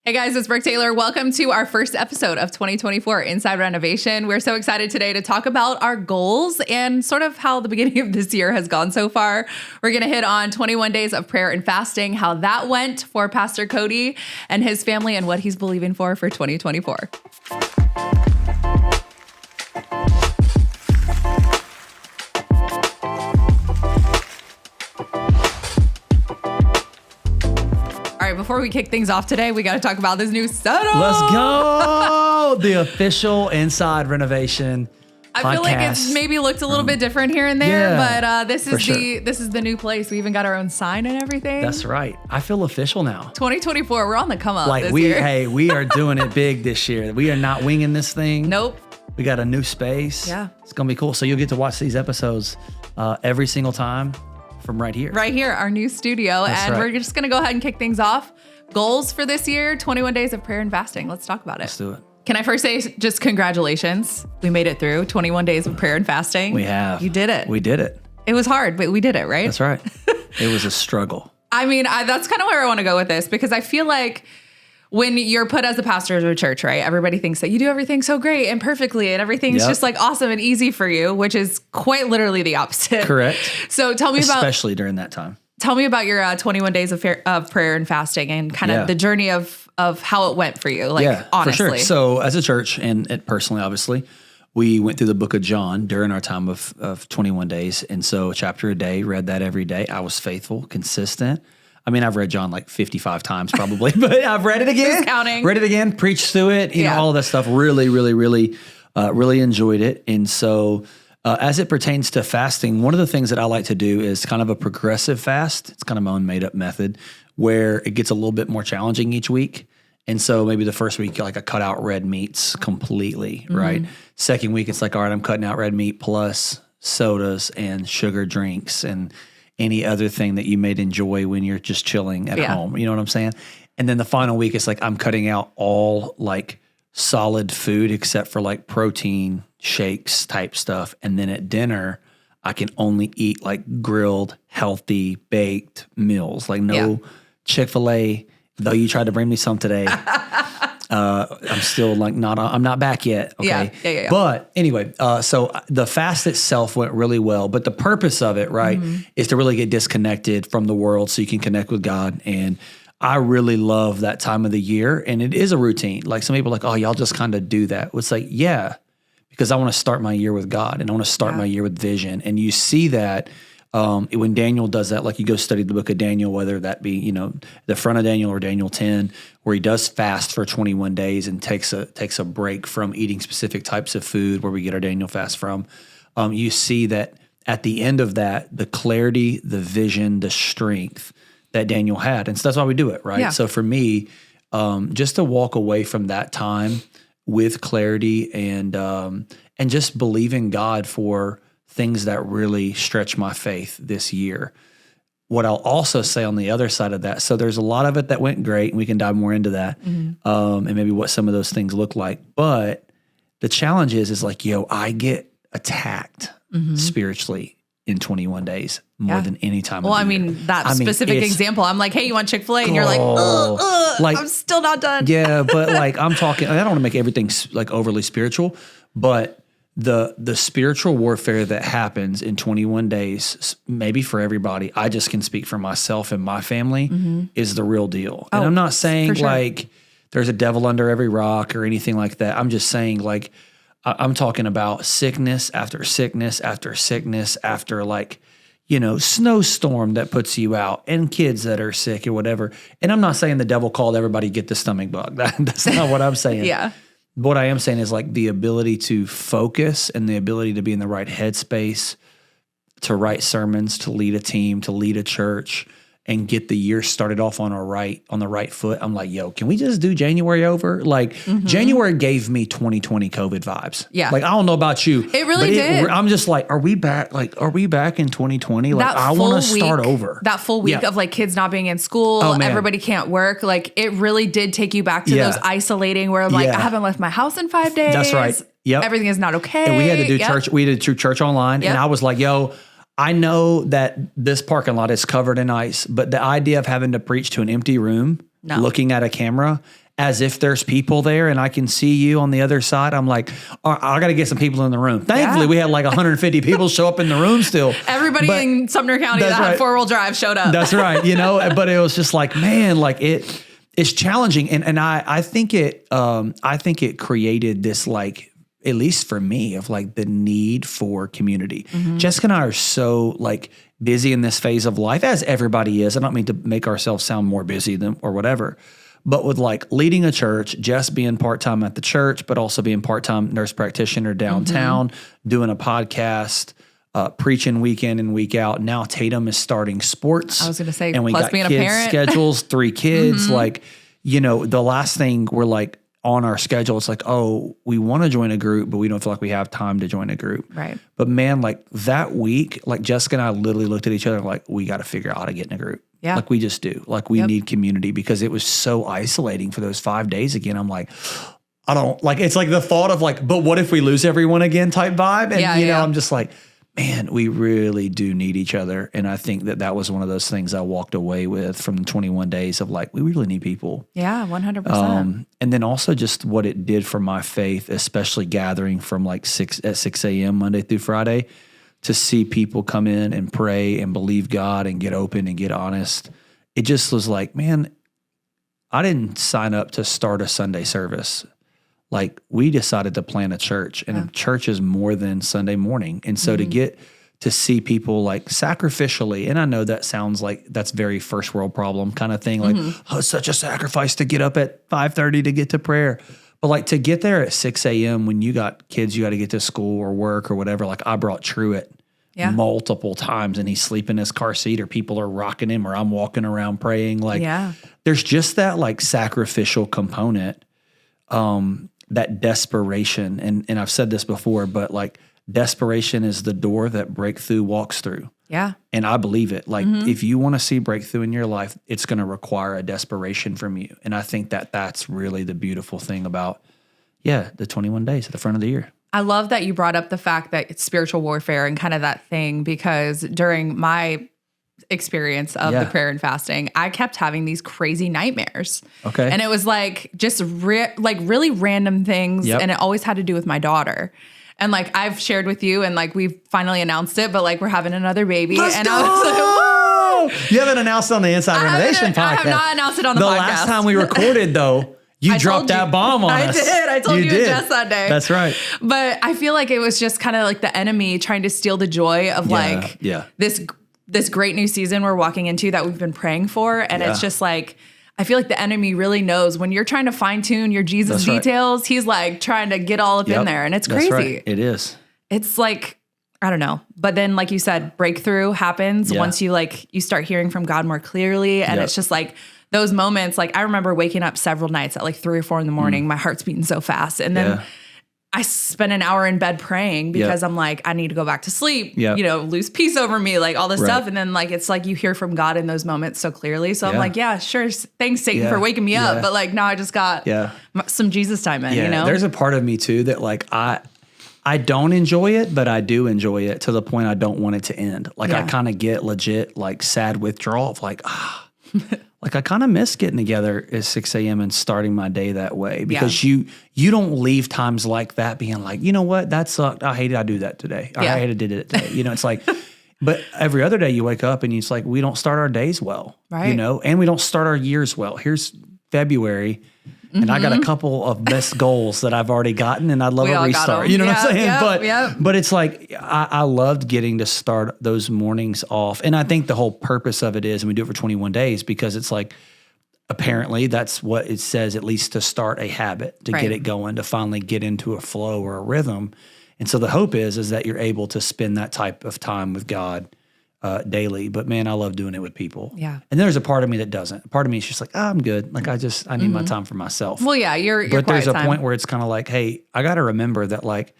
Hey guys, it's Brooke Taylor. Welcome to our first episode of 2024 Inside Renovation. We're so excited today to talk about our goals and sort of how the beginning of this year has gone so far. We're going to hit on 21 days of prayer and fasting, how that went for Pastor Kody and his family and what he's believing for 2024. Before we kick things off today, we got to talk about this new setup. Let's go. The official Inside Renovation I podcast. feel like it's maybe looked a little bit different here and there, but this is the new place. We even got our own sign and everything. That's right. I feel official now. 2024, we're on the come up this year. Hey, we are doing it big this year. We are not winging this thing. Nope. We got a new space. Yeah. It's going to be cool. So you'll get to watch these episodes every single time from right here. Right here, our new studio. That's right. We're just going to go ahead and kick things off. Goals for this year, 21 days of prayer and fasting. Let's talk about it. Let's do it. Can I first say just congratulations? We made it through 21 days of prayer and fasting. We have. You did it. We did it. It was hard, but we did it, right? That's right. It was a struggle. I mean, that's kind of where I want to go with this, because I feel like when you're put as a pastor of a church, right, everybody thinks that you do everything so great and perfectly and everything's just like awesome and easy for you, which is quite literally the opposite. Correct. So tell me especially during that time. Tell me about your 21 days of prayer and fasting and kind of the journey of how it went for you, honestly. For sure. So as a church and personally, obviously, we went through the book of John during our time of 21 days. And so a chapter a day, read that every day. I was faithful, consistent. I mean, I've read John like 55 times probably, but I've read it again. Who's counting? Read it again, preached through it, you know, all of that stuff. Really enjoyed it. And so as it pertains to fasting, one of the things that I like to do is kind of a progressive fast. It's kind of my own made up method where it gets a little bit more challenging each week. And so maybe the first week, like I cut out red meats completely, right? Second week, it's like, all right, I'm cutting out red meat plus sodas and sugar drinks and any other thing that you may enjoy when you're just chilling at home. You know what I'm saying? And then the final week, it's like I'm cutting out all like solid food except for like protein shakes type stuff. And then at dinner, I can only eat like grilled, healthy, baked meals, like no Chick-fil-A, though you tried to bring me some today. I'm still like I'm not back yet. Okay. Yeah. But anyway, so the fast itself went really well, but the purpose of it, right, is to really get disconnected from the world so you can connect with God. And I really love that time of the year. And it is a routine. Like some people are like, oh, y'all just kind of do that. It's like, yeah, because I want to start my year with God and I want to start my year with vision. And you see that when Daniel does that, like you go study the book of Daniel, whether that be, you know, the front of Daniel or Daniel 10, where he does fast for 21 days and takes a break from eating specific types of food, where we get our Daniel fast from. You see that at the end of that, the clarity, the vision, the strength that Daniel had. And so that's why we do it, right? Yeah. So for me, just to walk away from that time with clarity and just believing God for things that really stretch my faith this year. What I'll also say on the other side of that, so there's a lot of it that went great, and we can dive more into that, and maybe what some of those things look like. But the challenge is like, I get attacked spiritually in 21 days more than any time. Well, I mean, that specific example, I'm like, hey, you want Chick-fil-A? And you're like, like, I'm still not done. Yeah, but like I'm talking, I don't want to make everything like overly spiritual, but the spiritual warfare that happens in 21 days, maybe for everybody, I just can speak for myself and my family, is the real deal. And I'm not saying like there's a devil under every rock or anything like that. I'm just saying like, I'm talking about sickness after sickness after sickness after like, you know, snowstorm that puts you out and kids that are sick or whatever. And I'm not saying the devil called everybody get the stomach bug. That's not what I'm saying. Yeah. What I am saying is like the ability to focus and the ability to be in the right headspace, to write sermons, to lead a team, to lead a church, and get the year started off on the right foot. I'm like, yo, can we just do January over? Like January gave me 2020 COVID vibes. Yeah. Like, I don't know about you. It really did. I'm just like, are we back? Like, are we back in 2020? Like, I want to start over. That full week of like kids not being in school, everybody can't work. Like it really did take you back to those isolating where I'm like, I haven't left my house in 5 days. That's right. Yep. Everything is not okay. And we had to do church. We had to do church online. And I was like, yo, I know that this parking lot is covered in ice, but the idea of having to preach to an empty room, looking at a camera as if there's people there and I can see you on the other side. I'm like, all right, I got to get some people in the room. Thankfully, we had like 150 people show up in the room still. Everybody in Sumner County that had 4-wheel drive showed up. That's right. You know, but it was just like, man, like it's challenging. And I think it created this, like, at least for me, of like the need for community. Jessica and I are so like busy in this phase of life, as everybody is. I don't mean to make ourselves sound more busy than or whatever, but with like leading a church, Jess being part-time at the church, but also being part-time nurse practitioner downtown, doing a podcast, preaching week in and week out. Now Tatum is starting sports. I was going to say, and we plus got being kids a parent. schedules, 3 kids. Like, you know, the last thing we're like on our schedule, it's like, oh, we want to join a group, but we don't feel like we have time to join a group. Right. But man, like that week, like Jessica and I literally looked at each other like, we got to figure out how to get in a group. Yeah. Like we just do. Like we need community, because it was so isolating for those 5 days again. I'm like, I don't like, it's like the thought of like, but what if we lose everyone again type vibe? And you know, I'm just like, man, we really do need each other. And I think that was one of those things I walked away with from the 21 days of like, we really need people. Yeah, 100%. And then also just what it did for my faith, especially gathering from like 6 a.m. Monday through Friday, to see people come in and pray and believe God and get open and get honest. It just was like, man, I didn't sign up to start a Sunday service. Like we decided to plant a church, and a church is more than Sunday morning. And so to get to see people like sacrificially, and I know that sounds like that's very first world problem kind of thing. Like, oh, it's such a sacrifice to get up at 5:30 to get to prayer. But like to get there at 6 a.m. when you got kids, you got to get to school or work or whatever. Like I brought Truett multiple times, and he's sleeping in his car seat, or people are rocking him, or I'm walking around praying. Like there's just that like sacrificial component, that desperation. And I've said this before, but like desperation is the door that breakthrough walks through. Yeah. And I believe it. Like if you want to see breakthrough in your life, it's going to require a desperation from you. And I think that that's really the beautiful thing about, the 21 days at the front of the year. I love that you brought up the fact that it's spiritual warfare and kind of that thing, because during my experience of the prayer and fasting, I kept having these crazy nightmares. Okay. And it was like just like really random things. And it always had to do with my daughter. And like I've shared with you, and like we've finally announced it, but like we're having another baby. Let's and go! I was like, whoa! You haven't announced it on the Inside Renovation podcast. I have not announced it on the podcast. The last time we recorded though, you dropped that bomb on us. I did. I told you and Jess that day. That's right. But I feel like it was just kind of like the enemy trying to steal the joy of this great new season we're walking into that we've been praying for. And it's just like, I feel like the enemy really knows when you're trying to fine tune your Jesus details, he's like trying to get all up in there. And it's crazy. Right. It is. It's like, I don't know. But then like you said, breakthrough happens once you start hearing from God more clearly. And it's just like those moments. Like I remember waking up several nights at like 3 or 4 in the morning, my heart's beating so fast. And then I spent an hour in bed praying because I'm like, I need to go back to sleep, you know, lose peace over me, like all this stuff. And then like, it's like you hear from God in those moments so clearly. So I'm like, sure. Thanks, Satan, for waking me up. But like, now I just got some Jesus time in, you know? There's a part of me too that like, I don't enjoy it, but I do enjoy it to the point I don't want it to end. Like I kind of get legit like sad withdrawal of like, like I kind of miss getting together at 6 a.m. and starting my day that way, because you don't leave times like that being like, you know what, that sucked. I hated I do that today. I hated did it today. You know, it's like, but every other day you wake up and it's like, we don't start our days well, you know, and we don't start our years well. Here's February. And I got a couple of best goals that I've already gotten, and I'd love a restart. You know what I'm saying? But it's like, I loved getting to start those mornings off. And I think the whole purpose of it is, and we do it for 21 days, because it's like, apparently that's what it says, at least to start a habit, to get it going, to finally get into a flow or a rhythm. And so the hope is that you're able to spend that type of time with God daily. But man, I love doing it with people. Yeah. And there's a part of me that doesn't. A part of me is just like, I'm good. Like I need my time for myself. Well, yeah, you're But there's a point where it's kind of like, hey, I got to remember that like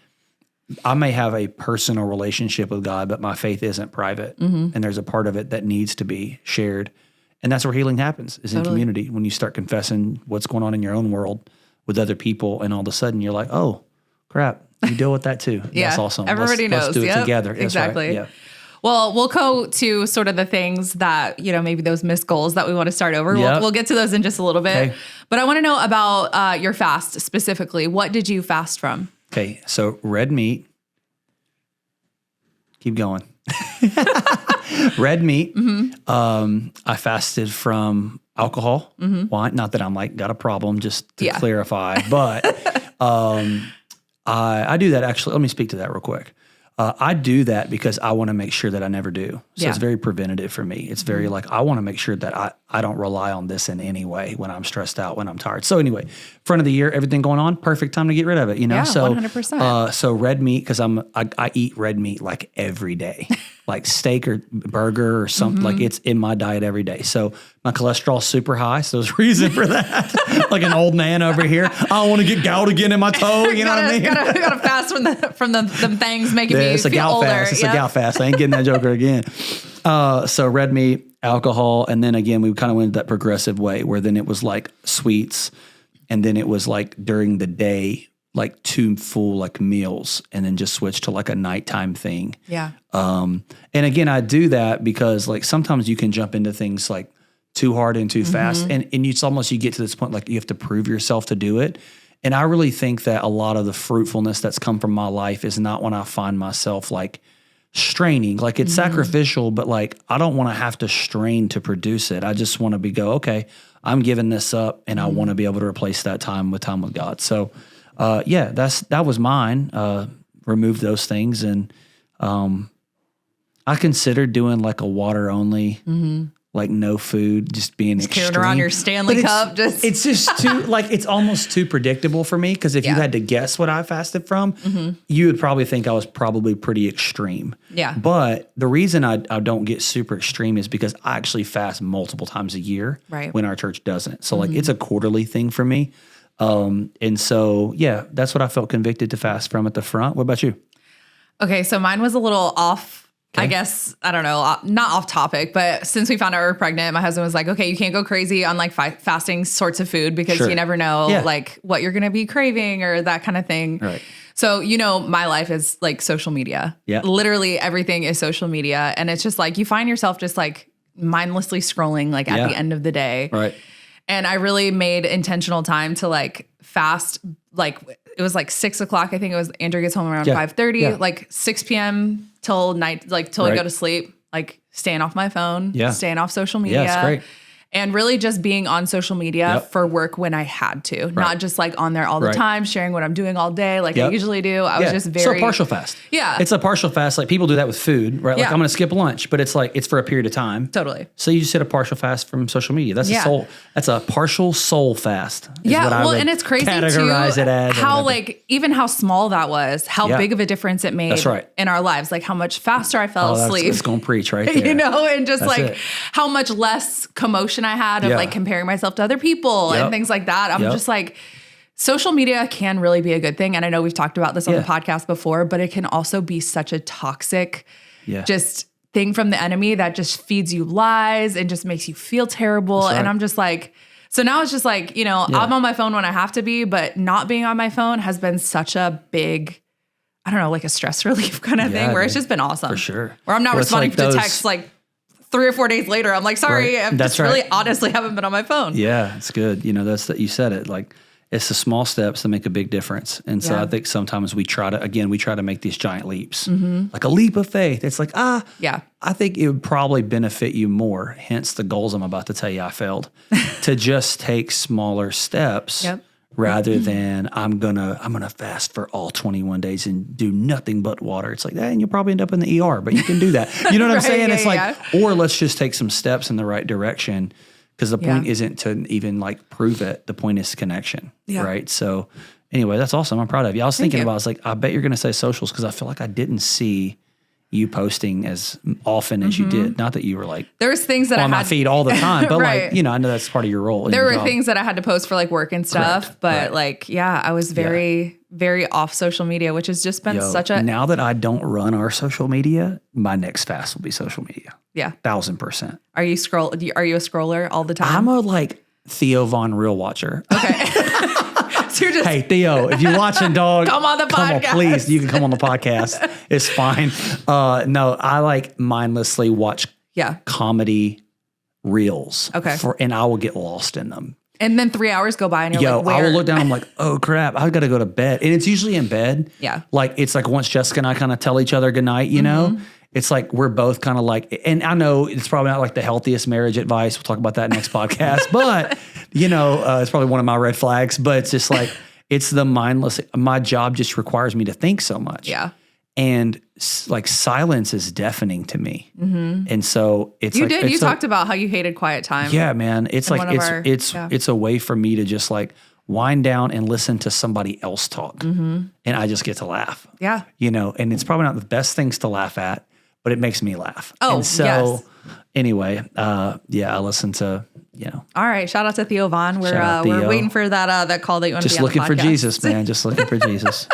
I may have a personal relationship with God, but my faith isn't private. And there's a part of it that needs to be shared. And that's where healing happens, is in community. When you start confessing what's going on in your own world with other people, and all of a sudden you're like, oh, crap, you deal with that too. That's awesome. Everybody knows. Let's do it together. Exactly. Right. Yeah. Well, we'll go to sort of the things that, you know, maybe those missed goals that we want to start over. We'll get to those in just a little bit. Okay. But I want to know about your fast specifically. What did you fast from? Okay, so red meat. Keep going. Red meat. I fasted from alcohol, wine. Not that I'm like got a problem, just to clarify. But I do that actually. Let me speak to that real quick. I do that because I want to make sure that I never do. So it's very preventative for me. It's very like, I want to make sure that I don't rely on this in any way when I'm stressed out, when I'm tired. So anyway, front of the year, everything going on, perfect time to get rid of it, you know? Yeah, so 100%. So red meat, because I eat red meat like every day, like steak or burger or something, like it's in my diet every day. So my cholesterol's super high. So there's reason for that. Like an old man over here. I don't want to get gout again in my toe. You know what I mean? Gotta fast from them things making me It's a feel gout older. fast. It's a gout fast. I ain't getting that joker again. So red meat, alcohol, and then again, we kind of went that progressive way where then it was like sweets, and then it was like during the day, like 2 full like meals, and then just switched to like a nighttime thing. Yeah. And again, I do that because like sometimes you can jump into things like too hard and too fast, and it's almost you get to this point like you have to prove yourself to do it. And I really think that a lot of the fruitfulness that's come from my life is not when I find myself like straining, like it's sacrificial, but like I don't want to have to strain to produce it. I just want to go, okay, I'm giving this up, and I want to be able to replace that time with God. So that was mine. Removed those things, and I considered doing like a water only, like no food, just being extreme. Carrying around your Stanley cup. It's just too, like, it's almost too predictable for me. Cause if you had to guess what I fasted from, you would probably think I was probably pretty extreme. Yeah. But the reason I don't get super extreme is because I actually fast multiple times a year when our church doesn't. So like it's a quarterly thing for me. And so, that's what I felt convicted to fast from at the front. What about you? Okay. So mine was a little off. I guess, I don't know, not off topic, but since we found out we were pregnant, my husband was like, okay, you can't go crazy on like fasting sorts of food because you never know like what you're going to be craving or that kind of thing. Right. So, my life is like social media. Yeah. Literally everything is social media. And it's just like, you find yourself just like mindlessly scrolling like at the end of the day. Right. And I really made intentional time to like fast, like it was like 6 o'clock. I think it was Andrew gets home around 5:30, like 6 p.m. till night, like till I go to sleep, like staying off my phone, staying off social media. Yeah, it's great. And really just being on social media for work when I had to, not just like on there all the time, sharing what I'm doing all day like I usually do. I was just very... So a partial fast. Yeah. It's a partial fast. Like people do that with food, right? Like I'm going to skip lunch, but it's like, it's for a period of time. Totally. So you just hit a partial fast from social media. That's that's a partial soul fast. And it's crazy categorize too, it as how like, even how small that was, how big of a difference it made in our lives, like how much faster I fell asleep. It's going to preach right there. And just how much less commotion I had of like comparing myself to other people and things like that. I'm just like, social media can really be a good thing. And I know we've talked about this on the podcast before, but it can also be such a toxic just thing from the enemy that just feeds you lies and just makes you feel terrible. And I'm just like, so now it's just like, I'm on my phone when I have to be, but not being on my phone has been such a big, I don't know, like a stress relief kind of thing where it's just been awesome. For sure. Where I'm not responding to texts like 3 or 4 days later. I'm like, sorry, I just really honestly haven't been on my phone. Yeah, it's good. That's that you said it. Like it's the small steps that make a big difference. And so I think sometimes we try to make these giant leaps, like a leap of faith. It's like, I think it would probably benefit you more. Hence the goals I'm about to tell you I failed to just take smaller steps. Rather than I'm gonna fast for all 21 days and do nothing but water. It's like that, and you'll probably end up in the ER, but you can do that. You know what I'm saying? It's like, or let's just take some steps in the right direction, because the point isn't to even like prove it. The point is connection, right? So anyway, that's awesome. I'm proud of you. I was thinking about, I was like, I bet you're gonna say socials, because I feel like I didn't see you posting as often as you did. Not that you were like, there was things that on my feed all the time, but like, I know that's part of your role. There were things that I had to post for like work and stuff, but like, I was very, very off social media, which has just been such a... Now that I don't run our social media, my next fast will be social media. Yeah. 1000%. Are you a scroller all the time? I'm a like Theo Von Real watcher. Okay. So you're just, hey, Theo, if you're watching, dog, come on the podcast. Please, you can come on the podcast. It's fine. No, I like mindlessly watch comedy reels. Okay. And I will get lost in them. And then 3 hours go by and you're like, where? I will look down. I'm like, oh crap, I've got to go to bed. And it's usually in bed. Yeah. Like, it's like once Jessica and I kind of tell each other goodnight, you know, it's like, we're both kind of like, and I know it's probably not like the healthiest marriage advice. We'll talk about that next podcast, but you know, it's probably one of my red flags, but it's just like, it's the mindless, my job just requires me to think so much. Yeah. And like silence is deafening to me. And so it's You talked about how you hated quiet time. Yeah, man. It's like, it's a way for me to just like wind down and listen to somebody else talk. And I just get to laugh. Yeah. You know, and it's probably not the best things to laugh at, but it makes me laugh. Oh, and so yes. Anyway, I listen to, you know. All right. Shout out to Theo Vaughn. We're waiting for that call that you want to be on the podcast. Just looking for Jesus, man. Just looking for Jesus.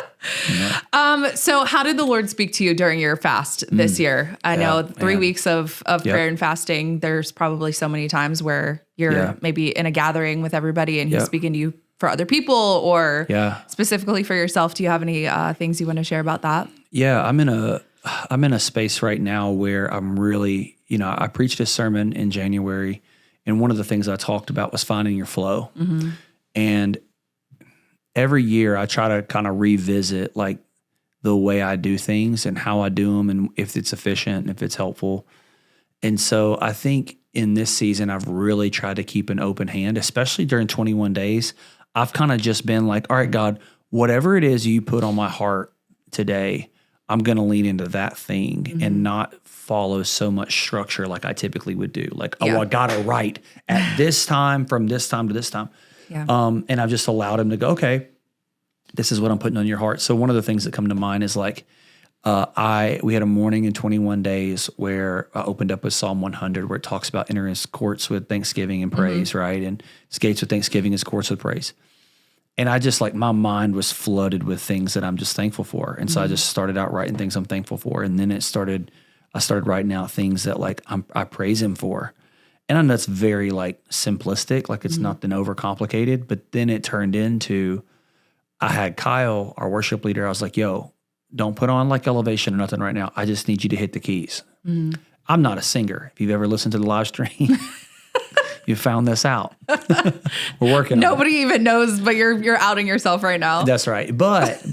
You know? So how did the Lord speak to you during your fast this year? I know 3 weeks of prayer and fasting, there's probably so many times where you're maybe in a gathering with everybody and he's speaking to you for other people or specifically for yourself. Do you have any things you want to share about that? Yeah, I'm in a space right now where I'm really, you know, I preached this sermon in January, and one of the things I talked about was finding your flow. And every year I try to kind of revisit like the way I do things and how I do them and if it's efficient and if it's helpful. And so I think in this season, I've really tried to keep an open hand, especially during 21 days. I've kind of just been like, all right, God, whatever it is you put on my heart today, I'm going to lean into that thing and not follow so much structure like I typically would do. Like, oh, I got to write at this time, from this time to this time. Yeah. And I've just allowed him to go, okay, this is what I'm putting on your heart. So one of the things that come to mind is like, we had a morning in 21 days where I opened up with Psalm 100, where it talks about entering his courts with thanksgiving and praise, right? And his gates with thanksgiving, his courts with praise. And I just like, my mind was flooded with things that I'm just thankful for. And so I just started out writing things I'm thankful for. And then I started writing out things that like I praise him for. And I know that's very like simplistic, like it's nothing overcomplicated, but then it turned into, I had Kyle, our worship leader, I was like, yo, don't put on like elevation or nothing right now. I just need you to hit the keys. I'm not a singer. If you've ever listened to the live stream, you found this out. We're working Nobody even knows, but you're outing yourself right now. That's right. But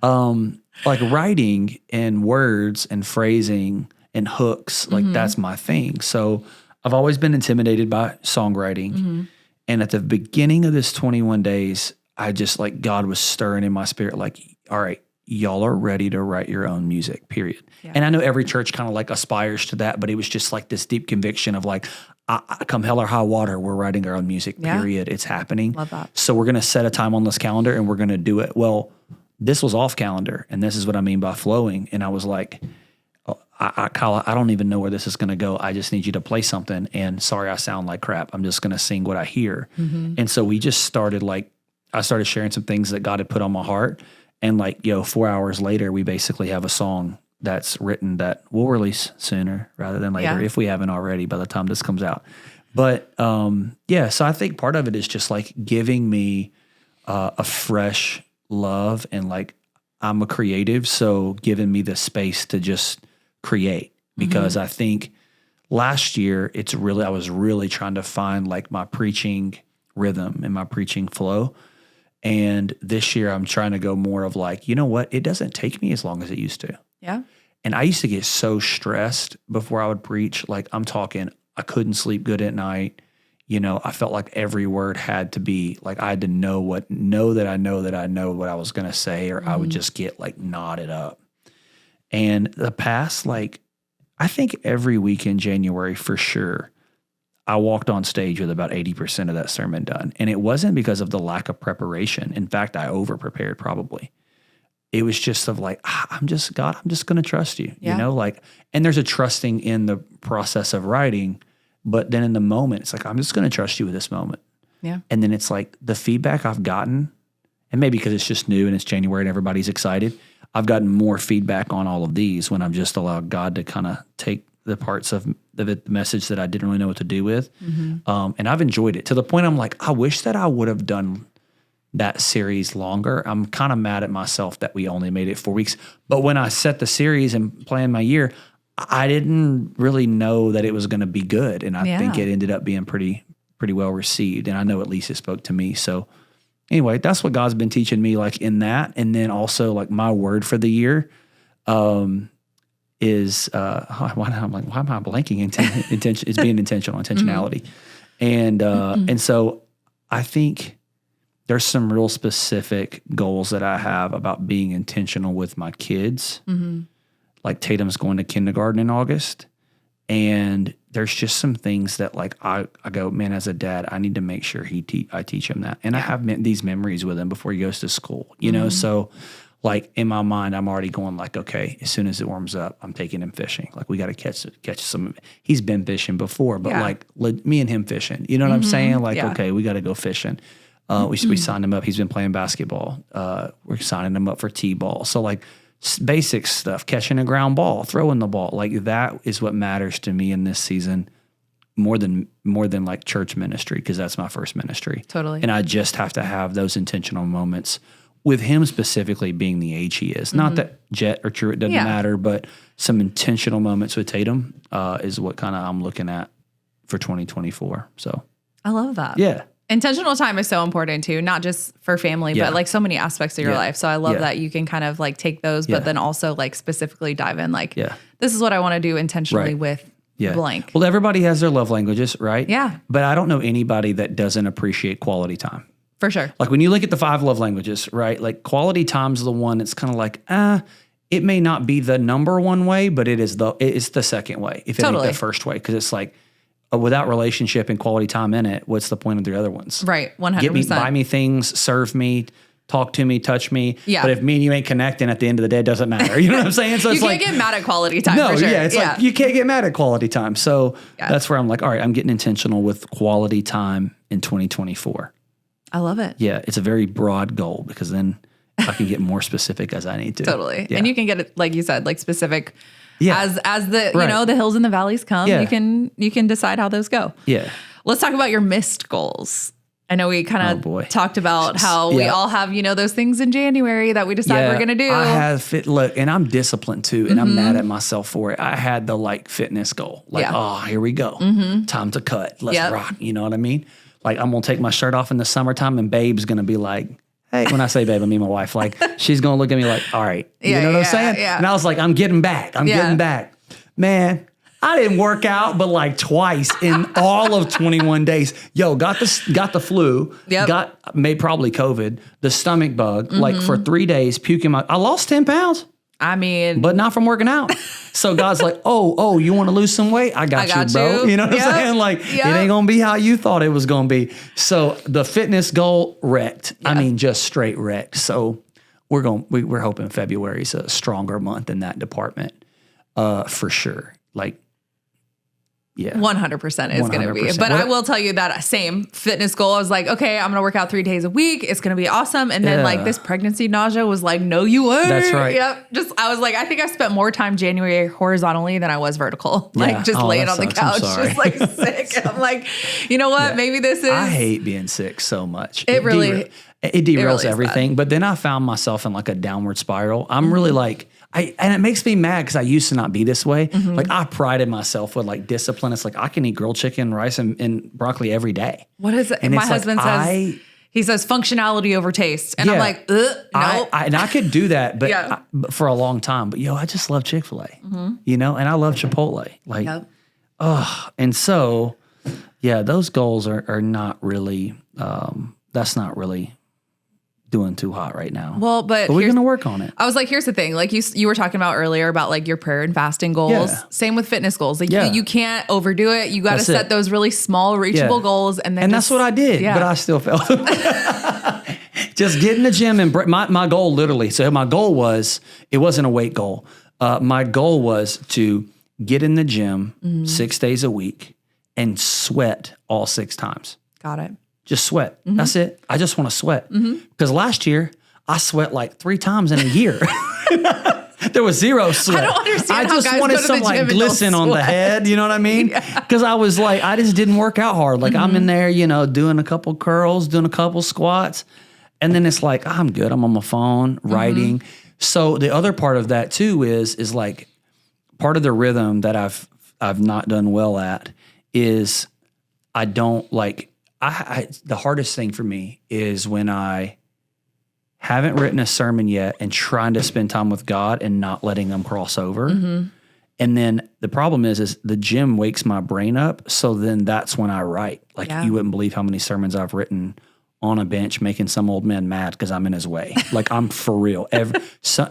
like writing and words and phrasing and hooks, like that's my thing. So I've always been intimidated by songwriting. And at the beginning of this 21 days, I just like, God was stirring in my spirit, like, all right, y'all are ready to write your own music, period. Yeah. And I know every church kind of like aspires to that, but it was just like this deep conviction of like, I come hell or high water, we're writing our own music, period. It's happening. Love that. So we're going to set a time on this calendar and we're going to do it. Well, this was off calendar, and this is what I mean by flowing. And I was like, Kyle, I don't even know where this is going to go. I just need you to play something. And sorry, I sound like crap. I'm just going to sing what I hear. And so we just started like, I started sharing some things that God had put on my heart. And like, 4 hours later, we basically have a song that's written that we'll release sooner rather than later, if we haven't already by the time this comes out. But so I think part of it is just like giving me a fresh love, and like I'm a creative, so giving me the space to just create, because I think last year I was really trying to find like my preaching rhythm and my preaching flow. And this year I'm trying to go more of like, you know what? It doesn't take me as long as it used to. Yeah. And I used to get so stressed before I would preach. Like I'm talking, I couldn't sleep good at night. I felt like every word had to be like, I had to know that I know what I was going to say, or I would just get like knotted up. And the past, like, I think every week in January for sure, I walked on stage with about 80% of that sermon done. And it wasn't because of the lack of preparation. In fact, I over-prepared probably. It was just of like, I'm just going to trust you, and there's a trusting in the process of writing, but then in the moment, it's like, I'm just going to trust you with this moment. Yeah. And then it's like the feedback I've gotten, and maybe because it's just new and it's January and everybody's excited, I've gotten more feedback on all of these when I've just allowed God to kind of take the parts of the message that I didn't really know what to do with. And I've enjoyed it to the point I'm like, I wish that I would have done that series longer. I'm kind of mad at myself that we only made it 4 weeks. But when I set the series and planned my year, I didn't really know that it was going to be good. And I think it ended up being pretty pretty well received. And I know at least it spoke to me. So anyway, that's what God's been teaching me like in that. And then also like my word for the year is why am I blanking? Intention is being intentional, intentionality. And so I think there's some real specific goals that I have about being intentional with my kids. Like Tatum's going to kindergarten in August. And there's just some things that like I go, man, as a dad, I need to make sure I teach him that. And I have these memories with him before he goes to school, you know? So like in my mind, I'm already going like, okay, as soon as it warms up, I'm taking him fishing. Like we got to catch some of it. He's been fishing before, but like me and him fishing, you know what I'm saying? Like, okay, we got to go fishing. We signed him up. He's been playing basketball. We're signing him up for T-ball. So like basic stuff, catching a ground ball, throwing the ball, like that is what matters to me in this season more than like church ministry, because that's my first ministry. Totally. And I just have to have those intentional moments with him specifically being the age he is. Not that Jet or True, it doesn't matter, but some intentional moments with Tatum is what kind of I'm looking at for 2024. So I love that. Yeah. Intentional time is so important too, not just for family, but like so many aspects of your life. So I love that you can kind of like take those, but then also like specifically dive in like, this is what I want to do intentionally with blank. Well, everybody has their love languages, right? Yeah. But I don't know anybody that doesn't appreciate quality time. For sure. Like when you look at the 5 love languages, right? Like quality time's the one that's kind of like, it may not be the number one way, but it's the second way. If it ain't the first way. Because it's like, without relationship and quality time in it, what's the point of the other ones? Right, 100%. Buy me things, serve me, talk to me, touch me. Yeah. But if me and you ain't connecting at the end of the day, it doesn't matter. You know what I'm saying? So you can't get mad at quality time. No, for sure. It's like you can't get mad at quality time. So that's where I'm like, all right, I'm getting intentional with quality time in 2024. I love it. Yeah, it's a very broad goal because then I can get more specific as I need to. Totally. Yeah. And you can get it, like you said, like specific as the, you know, the hills and the valleys come, you can decide how those go. Yeah. Let's talk about your missed goals. I know we kind of talked about how we all have, you know, those things in January that we decide we're going to do. I have look, and I'm disciplined too, and I'm mad at myself for it. I had the like fitness goal. Like, oh, here we go. Time to cut. Let's rock. You know what I mean? Like I'm going to take my shirt off in the summertime and babe's going to be like, hey, when I say babe, I mean my wife, like she's going to look at me like, all right. You know what I'm saying? Yeah. And I was like, I'm getting back. I'm getting back. Man, I didn't work out, but like twice in all of 21 days. Yo, got the flu, made probably COVID, the stomach bug, like for 3 days, puking I lost 10 pounds. I mean, but not from working out. So God's like, oh, you want to lose some weight? I got you, bro. You know what I'm saying? Like, it ain't going to be how you thought it was going to be. So the fitness goal wrecked. I mean, just straight wrecked. So we're hoping February is a stronger month in that department, for sure. Like, 100% is going to be. But I will tell you that same fitness goal. I was like, okay, I'm going to work out 3 days a week. It's going to be awesome. And then like this pregnancy nausea was like, no, you weren't. That's right. Yep. I was like, I think I spent more time January horizontally than I was vertical. Like just laying on the couch, just like sick. And I'm like, you know what? Maybe this is. I hate being sick so much. It derails everything. But then I found myself in like a downward spiral. I'm really like, and it makes me mad because I used to not be this way. Like I prided myself with like discipline. It's like I can eat grilled chicken, rice, and broccoli every day. What is it? And my husband says, he says functionality over taste. And I'm like, no. And I could do that, but for a long time. But I just love Chick-fil-A, you know, and I love Chipotle. Like, and so, those goals are not really, that's not really doing too hot right now. Well, but we're going to work on it. I was like, here's the thing. Like you were talking about earlier about like your prayer and fasting goals. Same with fitness goals. Like you can't overdo it. You got to set those really small, reachable goals. And that's what I did, but I still failed. Just get in the gym and my goal literally. So my goal was, it wasn't a weight goal. My goal was to get in the gym 6 days a week and sweat all 6 times. Got it. Just sweat. That's it. I just want to sweat. Because last year, I sweat like 3 times in a year. There was zero sweat. I don't understand I just wanted some like glisten on the head. You know what I mean? Because I was like, I just didn't work out hard. Like I'm in there, you know, doing a couple curls, doing a couple squats. And then it's like, I'm good. I'm on my phone, writing. So the other part of that too is like part of the rhythm that I've not done well at is I don't like, the hardest thing for me is when I haven't written a sermon yet and trying to spend time with God and not letting them cross over. Mm-hmm. And then the problem is the gym wakes my brain up. So then that's when I write. Like you wouldn't believe how many sermons I've written on a bench making some old man mad because I'm in his way. Like I'm for real.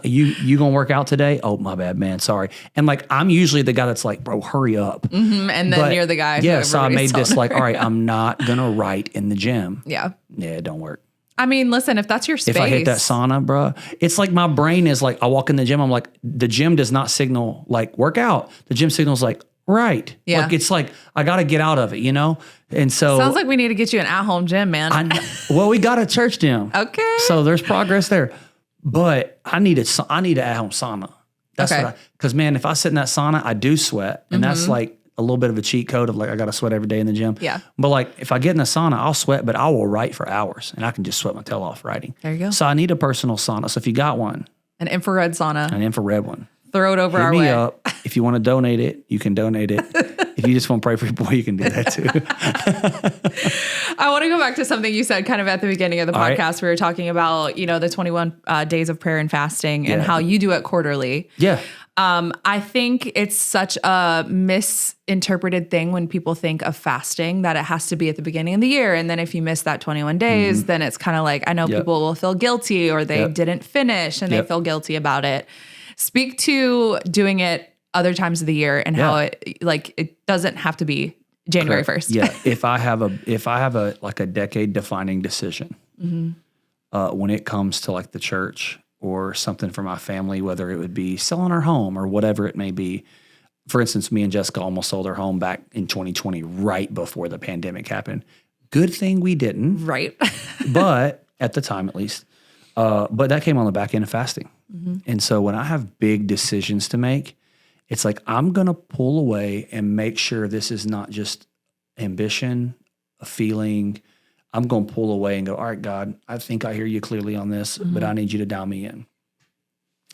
You gonna work out today? Oh, my bad, man. Sorry. And like I'm usually the guy that's like, bro, hurry up. Mm-hmm. And then you're the guy. Yeah. So I made this like, all right, I'm not gonna write in the gym. Yeah. Yeah, it don't work. I mean, listen, if that's your space. If I hit that sauna, bro, it's like my brain is like, I walk in the gym, I'm like, the gym does not signal like workout. The gym signals like, right. Yeah. Like it's like, I got to get out of it, you know? And so. Sounds like we need to get you an at-home gym, man. Well, we got a church gym. Okay. So there's progress there. But I need an at-home sauna. That's what because man, if I sit in that sauna, I do sweat. And that's like a little bit of a cheat code of like, I got to sweat every day in the gym. Yeah. But like, if I get in the sauna, I'll sweat, but I will write for hours and I can just sweat my tail off writing. There you go. So I need a personal sauna. So if you got one. An infrared sauna. An infrared one. Throw it over Hit our me way. up. If you want to donate it, you can donate it. If you just want to pray for your boy, you can do that too. I want to go back to something you said kind of at the beginning of the podcast. Right. We were talking about, the 21 days of prayer and fasting and how you do it quarterly. Yeah. I think it's such a misinterpreted thing when people think of fasting that it has to be at the beginning of the year. And then if you miss that 21 days, then it's kind of like, I know people will feel guilty or they didn't finish and they feel guilty about it. Speak to doing it other times of the year and how it doesn't have to be January 1st. Yeah. If I have a like a decade defining decision, when it comes to like the church or something for my family, whether it would be selling our home or whatever it may be. For instance, me and Jessica almost sold our home back in 2020, right before the pandemic happened. Good thing we didn't. Right. But at the time, at least, but that came on the back end of fasting. And so when I have big decisions to make, it's like, I'm going to pull away and make sure this is not just ambition, a feeling. I'm going to pull away and go, all right, God, I think I hear you clearly on this, but I need you to dial me in.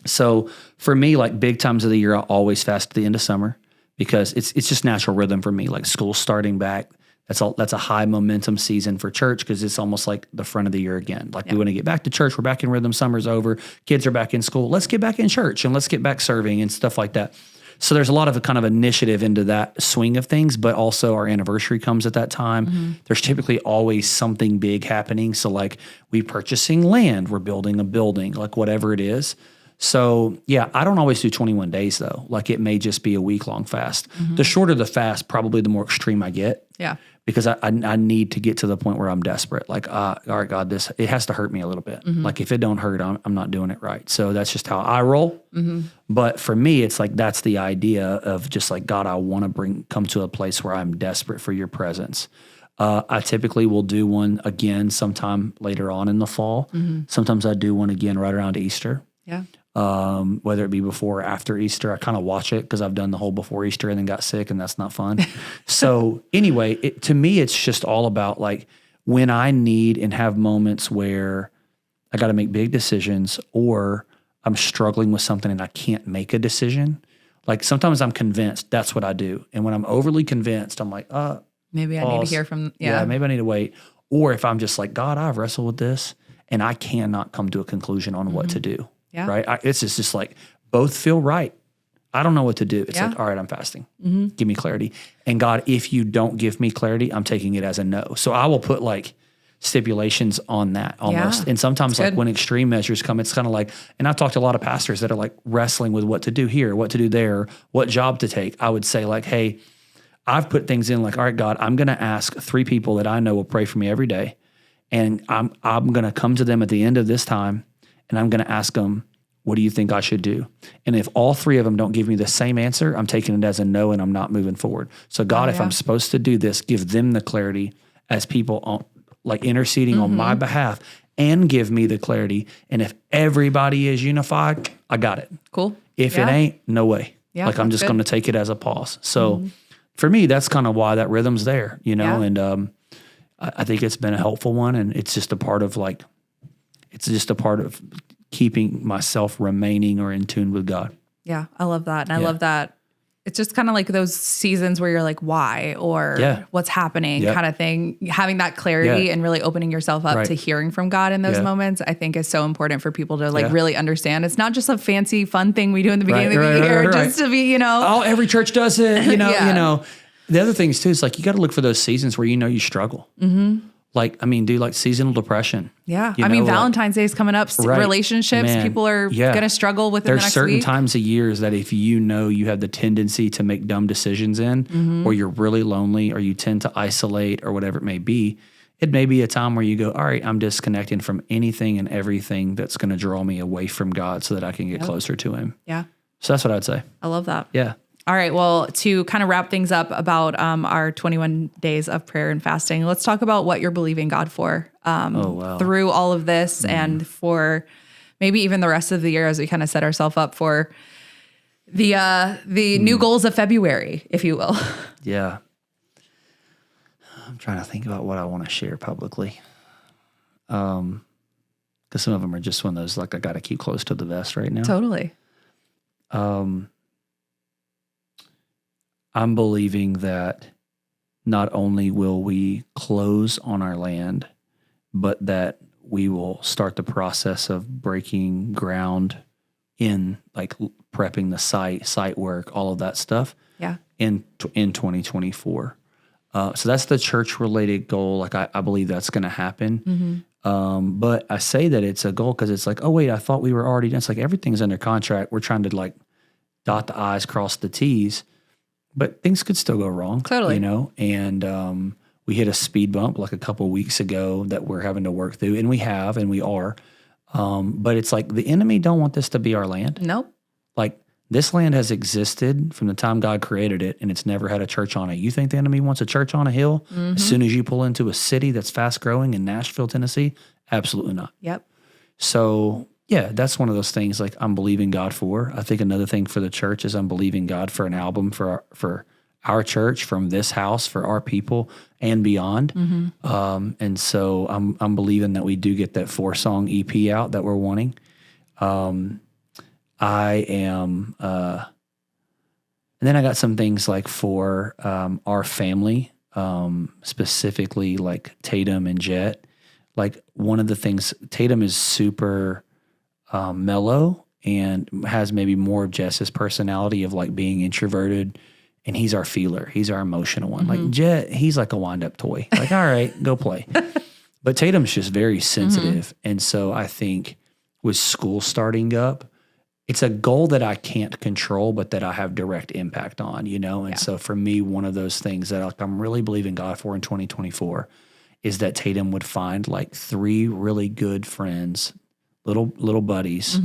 So for me, like big times of the year, I always fast at the end of summer because it's just natural rhythm for me. Like school starting back, that's a high momentum season for church because it's almost like the front of the year again. Like we want to get back to church. We're back in rhythm. Summer's over. Kids are back in school. Let's get back in church and let's get back serving and stuff like that. So there's a lot of kind of initiative into that swing of things, but also our anniversary comes at that time. There's typically always something big happening. So like we purchasing land, we're building a building, like whatever it is. So yeah, I don't always do 21 days though. Like it may just be a week-long fast. The shorter the fast, probably the more extreme I get. Yeah. Because I need to get to the point where I'm desperate. Like, all right, God, it has to hurt me a little bit. Like if it don't hurt, I'm not doing it right. So that's just how I roll. But for me, it's like, that's the idea of just like, God, I want to come to a place where I'm desperate for your presence. I typically will do one again sometime later on in the fall. Sometimes I do one again right around Easter. Yeah. Whether it be before or after Easter, I kind of watch it because I've done the whole before Easter and then got sick and that's not fun. So anyway, to me, it's just all about like when I need and have moments where I got to make big decisions or I'm struggling with something and I can't make a decision. Like sometimes I'm convinced that's what I do. And when I'm overly convinced, I'm like, maybe I need to hear from, maybe I need to wait. Or if I'm just like, God, I've wrestled with this and I cannot come to a conclusion on what to do. Yeah. Right. It's just like both feel right. I don't know what to do. It's like, all right, I'm fasting. Give me clarity. And God, if you don't give me clarity, I'm taking it as a no. So I will put like stipulations on that almost. Yeah. And sometimes like when extreme measures come, it's kind of like, and I've talked to a lot of pastors that are like wrestling with what to do here, what to do there, what job to take. I would say like, hey, I've put things in like, all right, God, I'm going to ask 3 people that I know will pray for me every day. And I'm going to come to them at the end of this time. And I'm going to ask them, what do you think I should do? And if all 3 of them don't give me the same answer, I'm taking it as a no and I'm not moving forward. So God, if I'm supposed to do this, give them the clarity as people like interceding on my behalf and give me the clarity. And if everybody is unified, I got it. Cool. If it ain't, no way. Yeah, like I'm just going to take it as a pause. So for me, that's kind of why that rhythm's there, and I think it's been a helpful one. And it's just a part of like, it's just a part of keeping myself remaining or in tune with God. Yeah, I love that. And I love that It's just kind of like those seasons where you're like, why, or what's happening kind of thing. Having that clarity and really opening yourself up to hearing from God in those moments, I think is so important for people to like really understand. It's not just a fancy, fun thing we do in the beginning of the year just to be, Oh, every church does it, you know. The other things too is like, you got to look for those seasons where you struggle. Mm-hmm. Like, I mean, like seasonal depression. Yeah. I mean, Valentine's Day is coming up. Relationships, people are going to struggle with it the next week. There's certain times of years that if you have the tendency to make dumb decisions in, or you're really lonely, or you tend to isolate, or whatever it may be a time where you go, all right, I'm disconnecting from anything and everything that's going to draw me away from God so that I can get closer to him. Yeah. So that's what I'd say. I love that. Yeah. All right. Well, to kind of wrap things up about our 21 days of prayer and fasting, let's talk about what you're believing God for through all of this and for maybe even the rest of the year as we kind of set ourselves up for the new goals of February, if you will. Yeah. I'm trying to think about what I want to share publicly. Because some of them are just one of those, like, I got to keep close to the vest right now. Totally. I'm believing that not only will we close on our land, but that we will start the process of breaking ground in, like, prepping the site work, all of that stuff. Yeah. In 2024. So that's the church-related goal. Like, I believe that's going to happen. Mm-hmm. But I say that it's a goal because it's like, oh, wait, I thought we were already done. It's like everything's under contract. We're trying to, like, dot the I's, cross the T's. But things could still go wrong. Totally. And we hit a speed bump like a couple of weeks ago that we're having to work through. And we are. But it's like the enemy don't want this to be our land. Nope. Like, this land has existed from the time God created it, and it's never had a church on it. You think the enemy wants a church on a hill as soon as you pull into a city that's fast growing in Nashville, Tennessee? Absolutely not. Yep. So, yeah, that's one of those things like I'm believing God for. I think another thing for the church is I'm believing God for an album for our church, from this house, for our people and beyond. Mm-hmm. And so I'm believing that we do get that 4-song EP out that we're wanting. I am, and then I got some things like for our family, specifically like Tatum and Jet. Like, one of the things, Tatum is super mellow and has maybe more of Jess's personality of like being introverted, and he's our feeler. He's our emotional one. Like Jet, he's like a wind-up toy. Like, all right, go play. But Tatum's just very sensitive. And so I think with school starting up, it's a goal that I can't control, but that I have direct impact on, And so for me, one of those things that I'm really believing God for in 2024 is that Tatum would find like 3 really good friends, little buddies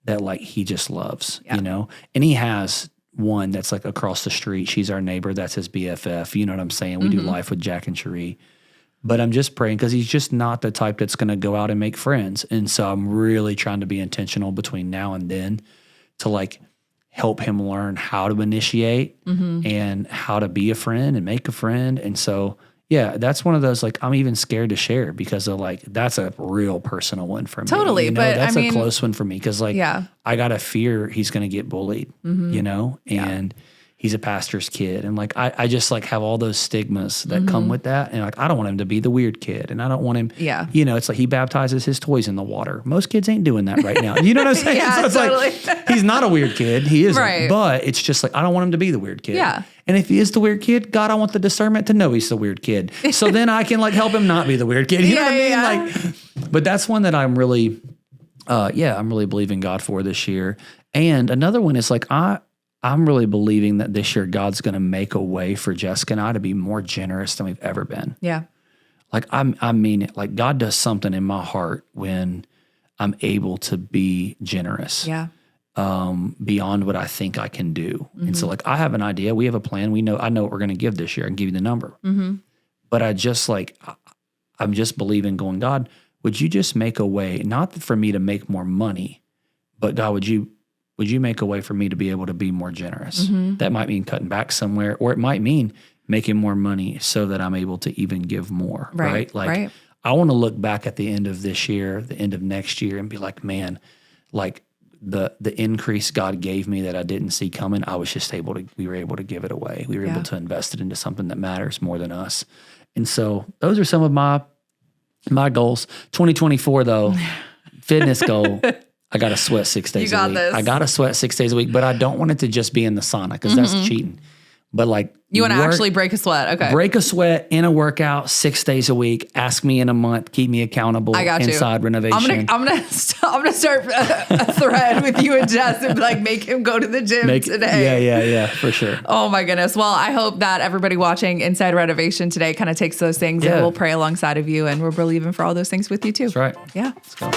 that like he just loves, And he has one that's like across the street. She's our neighbor. That's his BFF. You know what I'm saying? We do life with Jack and Cherie. But I'm just praying because he's just not the type that's going to go out and make friends. And so I'm really trying to be intentional between now and then to like help him learn how to initiate and how to be a friend and make a friend. And so, yeah, that's one of those, like, I'm even scared to share because of like, that's a real personal one for me. Totally. But that's a close one for me because like, I got to fear he's going to get bullied, and he's a pastor's kid. And like, I just like have all those stigmas that come with that. And like, I don't want him to be the weird kid. And I don't want him, it's like he baptizes his toys in the water. Most kids ain't doing that right now. You know what I'm saying? So it's like, he's not a weird kid. He isn't. Right. But it's just like, I don't want him to be the weird kid. Yeah. And if he is the weird kid, God, I want the discernment to know he's the weird kid. So then I can like help him not be the weird kid. You know what I mean? Like, but that's one that I'm really, I'm really believing God for this year. And another one is like, I'm really believing that this year God's going to make a way for Jessica and I to be more generous than we've ever been. Yeah. Like, I mean it. Like, God does something in my heart when I'm able to be generous. Yeah. Beyond what I think I can do. And so like, I have an idea. We have a plan. I know what we're going to give this year. I can give you the number. But I'm just believing going, God, would you just make a way, not for me to make more money, but God, would you make a way for me to be able to be more generous? That might mean cutting back somewhere, or it might mean making more money so that I'm able to even give more, right? Like, I want to look back at the end of this year, the end of next year, and be like, man, like the increase God gave me that I didn't see coming, we were able to give it away. We were able to invest it into something that matters more than us. And so those are some of my goals. 2024 though, fitness goal. I got to sweat 6 days a week. I got to sweat 6 days a week, but I don't want it to just be in the sauna because that's cheating. But like you want to actually break a sweat. Okay. Break a sweat in a workout 6 days a week. Ask me in a month. Keep me accountable. I got you. Inside Renovation. I'm gonna start a thread with you and Jess and like make him go to the gym today. Yeah, for sure. Oh my goodness. Well, I hope that everybody watching Inside Renovation today kind of takes those things and we'll pray alongside of you, and we're believing for all those things with you too. That's right. Yeah. Let's go.